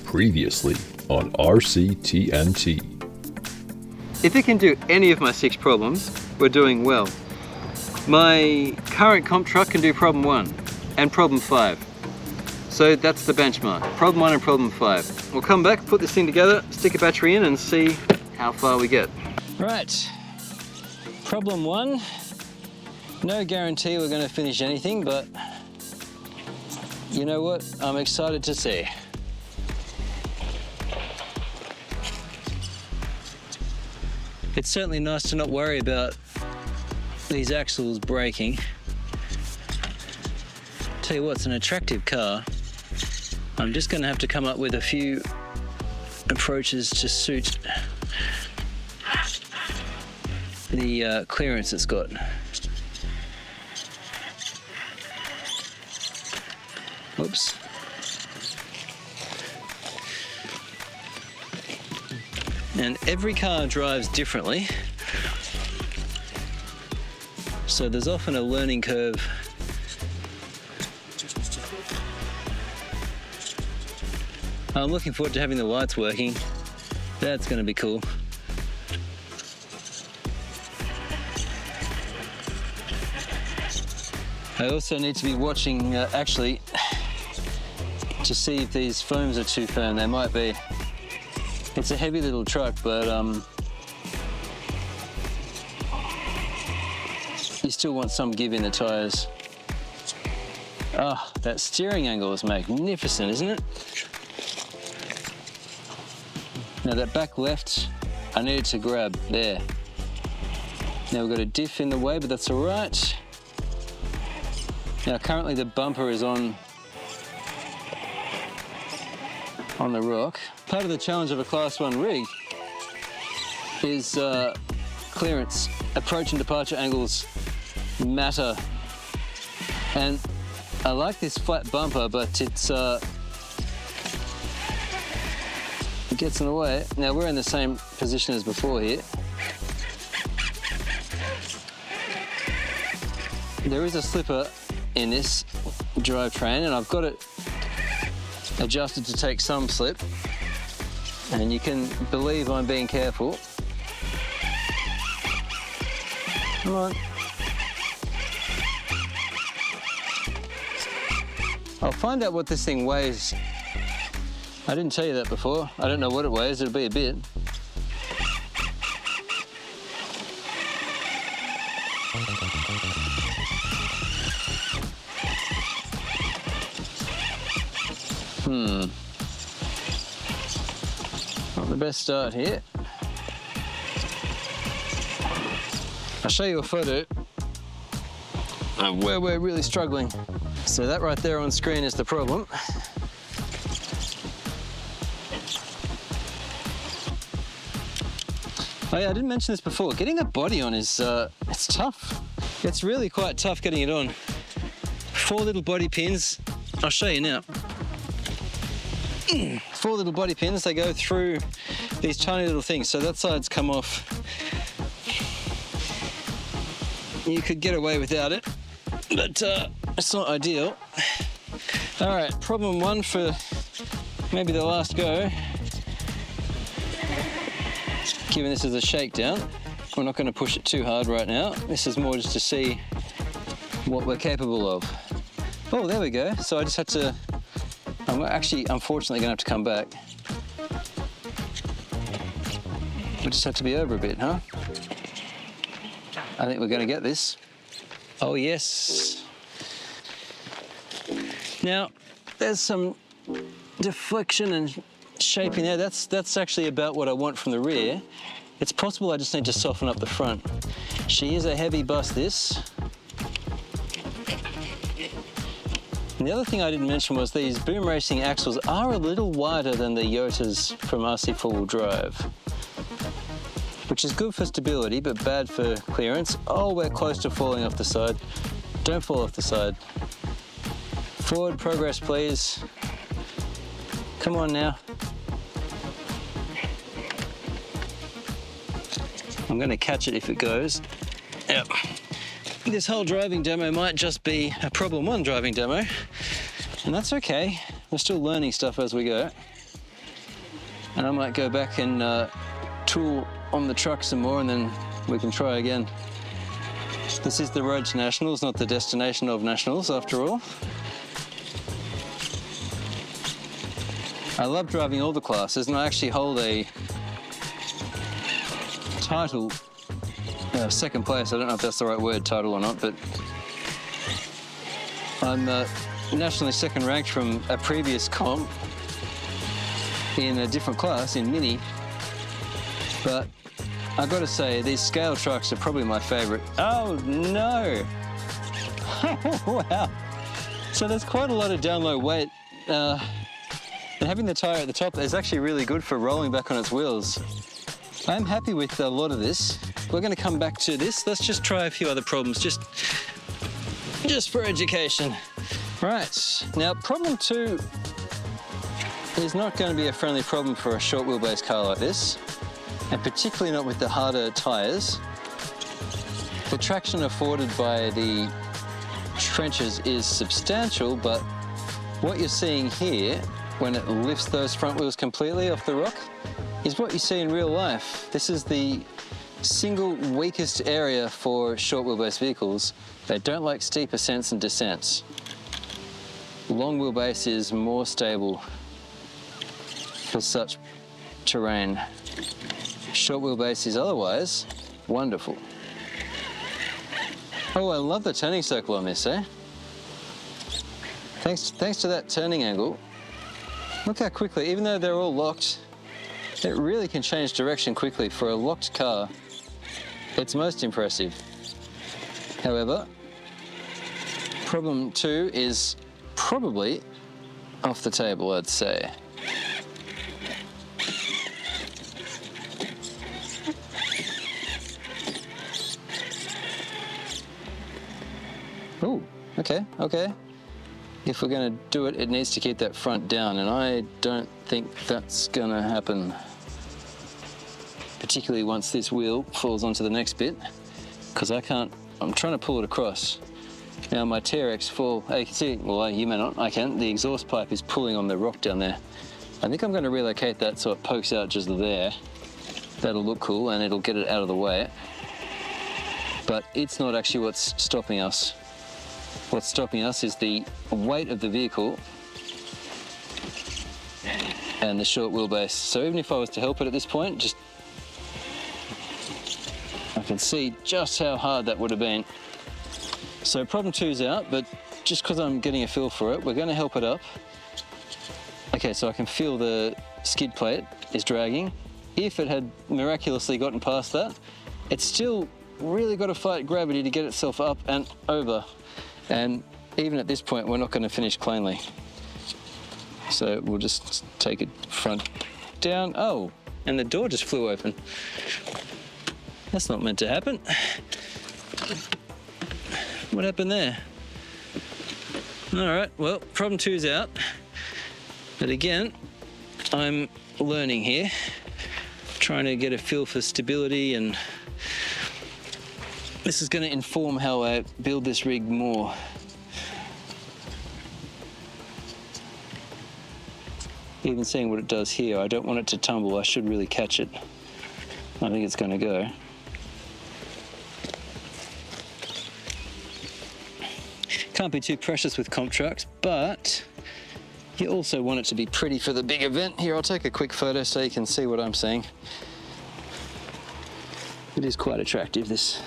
Previously on RC-TNT. If it can do any of my 6 problems, we're doing well. My current comp truck can do problem 1 and problem 5. So that's the benchmark, problem 1 and problem 5. We'll come back, put this thing together, stick a battery in and see how far we get. Right, problem 1. No guarantee we're going to finish anything, but you know what? I'm excited to see. It's certainly nice to not worry about these axles breaking. Tell you what, it's an attractive car. I'm just going to have to come up with a few approaches to suit the clearance it's got. Oops. And every car drives differently, so there's often a learning curve. I'm looking forward to having the lights working. That's going to be cool. I also need to be watching, actually, to see if these foams are too firm. They might be. It's a heavy little truck, but you still want some give in the tyres. Oh, that steering angle is magnificent, isn't it? Now that back left, I needed to grab there. Now we've got a diff in the way, but that's all right. Now currently the bumper is on the rock. Part of the challenge of a Class 1 rig is clearance. Approach and departure angles matter. And I like this flat bumper, but it gets in the way. Now we're in the same position as before here. There is a slipper in this drivetrain, and I've got it adjusted to take some slip, and you can believe I'm being careful. Come on. I'll find out what this thing weighs. I didn't tell you that before. I don't know what it weighs. It'll be a bit. Not the best start here. I'll show you a photo of where we're really struggling. So that right there on screen is the problem. Oh yeah, I didn't mention this before. Getting the body on is, it's tough. It's really quite tough getting it on. 4 little body pins. I'll show you now. 4 little body pins, they go through these tiny little things. So that side's come off. You could get away without it, but it's not ideal. All right, problem 1 for maybe the last go. Given this is a shakedown, we're not going to push it too hard right now. This is more just to see what we're capable of. Oh, there we go. So I just had to, I'm actually unfortunately going to have to come back. We just have to be over a bit, huh? I think we're going to get this. Oh yes. Now, there's some deflection and shaping there. That's actually about what I want from the rear. It's possible I just need to soften up the front. She is a heavy bus, this. And the other thing I didn't mention was these Boom Racing axles are a little wider than the Yotas from RC4WD Drive, which is good for stability, but bad for clearance. Oh, we're close to falling off the side. Don't fall off the side. Forward progress, please. Come on now. I'm going to catch it if it goes. Yep. This whole driving demo might just be a problem 1 driving demo, and that's okay. We're still learning stuff as we go. And I might go back and tool on the truck some more, and then we can try again. This is the road to nationals, not the destination of nationals, after all. I love driving all the classes, and I actually hold a title, second place. I don't know if that's the right word, title or not, but I'm nationally second ranked from a previous comp in a different class, in Mini. But I've got to say, these scale trucks are probably my favorite. Oh no! Wow! So there's quite a lot of down low weight. And having the tyre at the top is actually really good for rolling back on its wheels. I'm happy with a lot of this. We're going to come back to this. Let's just try a few other problems, just for education. Right, now problem 2 is not going to be a friendly problem for a short wheelbase car like this, and particularly not with the harder tyres. The traction afforded by the trenches is substantial, but what you're seeing here, when it lifts those front wheels completely off the rock, is what you see in real life. This is the single weakest area for short wheelbase vehicles. They don't like steep ascents and descents. Long wheelbase is more stable for such terrain. Short wheelbase is otherwise wonderful. Oh, I love the turning circle on this, eh? Thanks to that turning angle, look how quickly, even though they're all locked, it really can change direction quickly. For a locked car, it's most impressive. However, problem 2 is probably off the table, I'd say. Oh, okay. If we're going to do it, it needs to keep that front down, and I don't think that's going to happen. Particularly once this wheel falls onto the next bit, because I'm trying to pull it across. Now my TRX4, you can see, well, you may not, I can, the exhaust pipe is pulling on the rock down there. I think I'm going to relocate that so it pokes out just there. That'll look cool, and it'll get it out of the way. But it's not actually what's stopping us. What's stopping us is the weight of the vehicle and the short wheelbase. So even if I was to help it at this point, I can see just how hard that would have been. So problem 2's out, but just because I'm getting a feel for it, we're going to help it up. Okay, so I can feel the skid plate is dragging. If it had miraculously gotten past that, it's still really got to fight gravity to get itself up and over. And even at this point, we're not going to finish cleanly. So we'll just take it front down. Oh, and the door just flew open. That's not meant to happen. What happened there? All right, well, problem 2's out. But again, I'm learning here, trying to get a feel for stability, and this is going to inform how I build this rig more. Even seeing what it does here, I don't want it to tumble. I should really catch it. I think it's going to go. Can't be too precious with comp trucks, but you also want it to be pretty for the big event. Here, I'll take a quick photo so you can see what I'm seeing. It is quite attractive, this.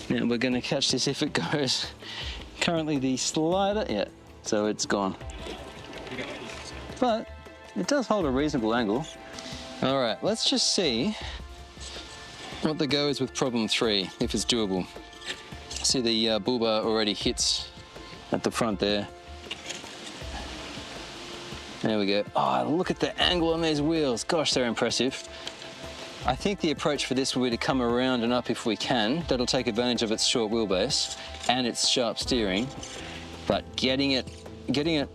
Now we're going to catch this if it goes. Currently the slider, yeah, so it's gone. But it does hold a reasonable angle. All right, let's just see what the go is with problem 3, if it's doable. See the bull bar already hits at the front there. There we go. Oh, look at the angle on these wheels. Gosh, they're impressive. I think the approach for this will be to come around and up if we can. That'll take advantage of its short wheelbase and its sharp steering. But getting it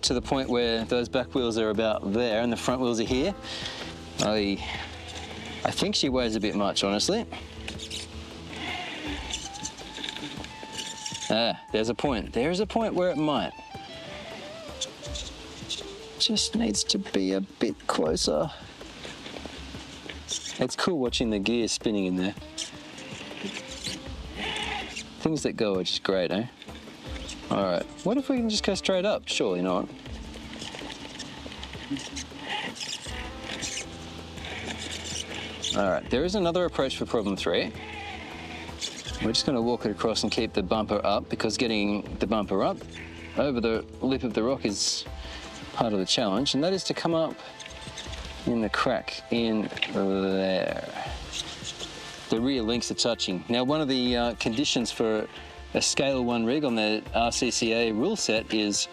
to the point where those back wheels are about there and the front wheels are here, I think she weighs a bit much, honestly. There's a point. There is a point where it might. just needs to be a bit closer. It's cool watching the gears spinning in there. Things that go are just great, eh? All right, what if we can just go straight up? Surely not. All right, there is another approach for problem 3. We're just going to walk it across and keep the bumper up, because getting the bumper up over the lip of the rock is part of the challenge, and that is to come up in the crack in there. The rear links are touching. Now, one of the conditions for a scale 1 rig on the RCCA rule set is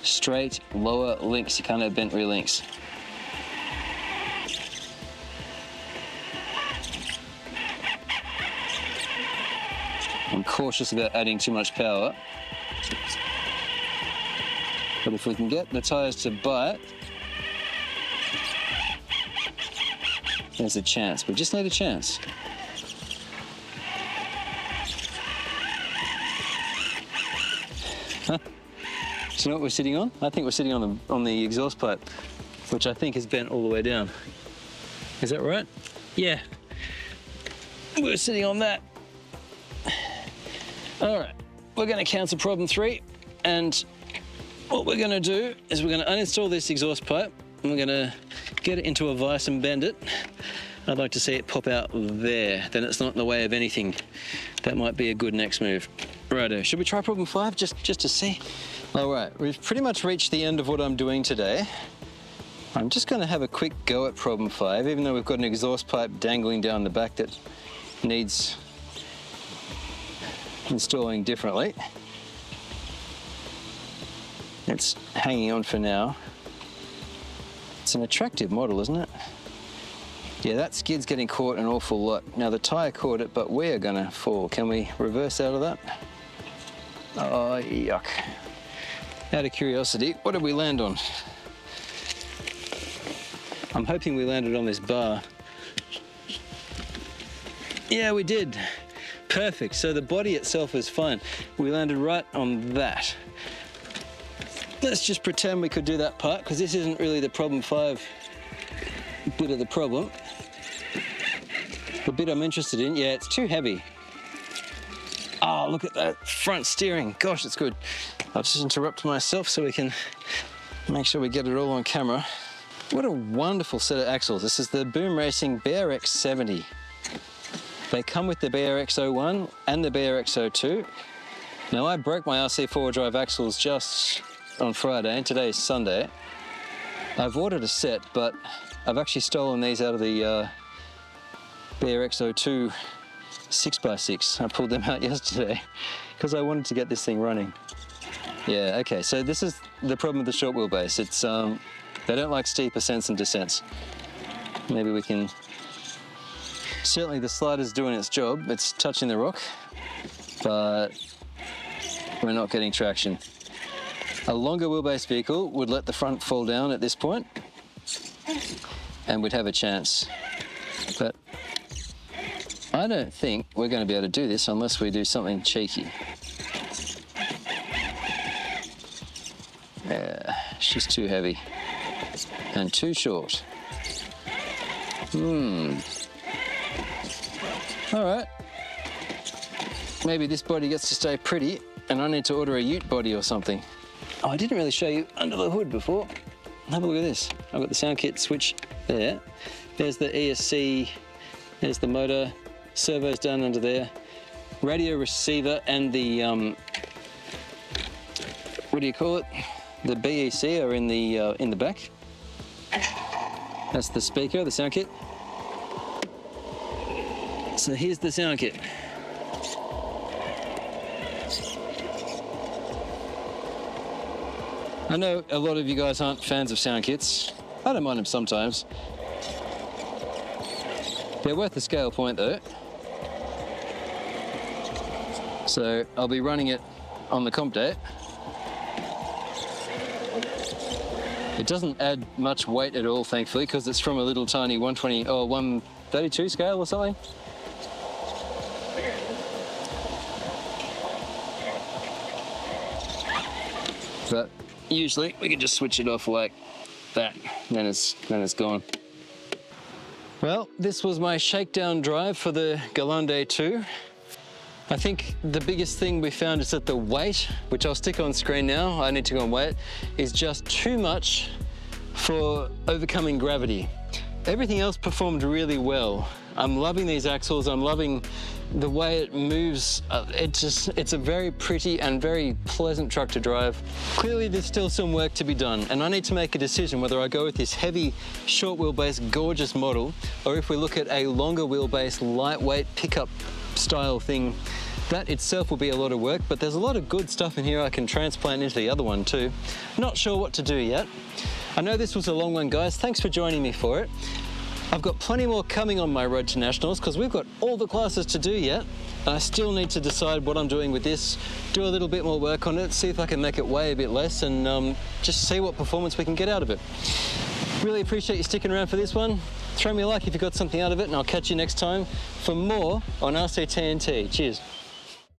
straight lower links. You can't have bent rear links. I'm cautious about adding too much power, but if we can get the tyres to bite, there's a chance. We just need a chance. Huh? Do you know what we're sitting on? I think we're sitting on the exhaust pipe, which I think is bent all the way down. Is that right? Yeah. We're sitting on that. All right, we're going to cancel problem 3, and what we're going to do is we're going to uninstall this exhaust pipe, and we're going to get it into a vise and bend it. I'd like to see it pop out there, then it's not in the way of anything. That might be a good next move. Righto, should we try problem 5 just to see? All right, we've pretty much reached the end of what I'm doing today. I'm just going to have a quick go at problem 5, even though we've got an exhaust pipe dangling down the back that needs installing differently. It's hanging on for now. It's an attractive model, isn't it? Yeah, that skid's getting caught an awful lot. Now the tyre caught it, but we're gonna fall. Can we reverse out of that? Oh, yuck. Out of curiosity, what did we land on? I'm hoping we landed on this bar. Yeah, we did. Perfect, so the body itself is fine. We landed right on that. Let's just pretend we could do that part, because this isn't really the problem 5 bit of the problem. The bit I'm interested in, yeah, it's too heavy. Oh, look at that front steering. Gosh, it's good. I'll just interrupt myself so we can make sure we get it all on camera. What a wonderful set of axles. This is the Boom Racing BRX70. They come with the BRX01 and the BRX02. Now, I broke my RC4 drive axles just on Friday, and today's Sunday. I've ordered a set, but I've actually stolen these out of the BRX02 6x6. I pulled them out yesterday because I wanted to get this thing running. Yeah, okay, so this is the problem with the short wheelbase. It's they don't like steep ascents and descents. Maybe we can... Certainly the slider's doing its job. It's touching the rock, but we're not getting traction. A longer wheelbase vehicle would let the front fall down at this point, and we'd have a chance. But I don't think we're going to be able to do this unless we do something cheeky. Yeah, she's too heavy and too short. All right, maybe this body gets to stay pretty and I need to order a ute body or something. Oh, I didn't really show you under the hood before. Have a look at this. I've got the sound kit switch there. There's the ESC, there's the motor, servo's down under there, radio receiver, and the, what do you call it? The BEC are in the back. That's the speaker, the sound kit. So here's the sound kit. I know a lot of you guys aren't fans of sound kits. I don't mind them sometimes. They're worth the scale point though. So I'll be running it on the comp date. It doesn't add much weight at all, thankfully, because it's from a little tiny 120 or 132 scale or something. But usually we can just switch it off like that, then it's gone. Well, this was my shakedown drive for the Gelande II. I think the biggest thing we found is that the weight, which I'll stick on screen now, I need to go and weigh it, is just too much for overcoming gravity. Everything else performed really well. I'm loving these axles, I'm loving the way it moves. It's a very pretty and very pleasant truck to drive. Clearly there's still some work to be done, and I need to make a decision whether I go with this heavy, short wheelbase, gorgeous model, or if we look at a longer wheelbase, lightweight pickup style thing. That itself will be a lot of work, but there's a lot of good stuff in here I can transplant into the other one too. Not sure what to do yet. I know this was a long one, guys. Thanks for joining me for it. I've got plenty more coming on my road to nationals because we've got all the classes to do yet. And I still need to decide what I'm doing with this, do a little bit more work on it, see if I can make it weigh a bit less, and just see what performance we can get out of it. Really appreciate you sticking around for this one. Throw me a like if you got something out of it, and I'll catch you next time for more on RC-TNT. Cheers.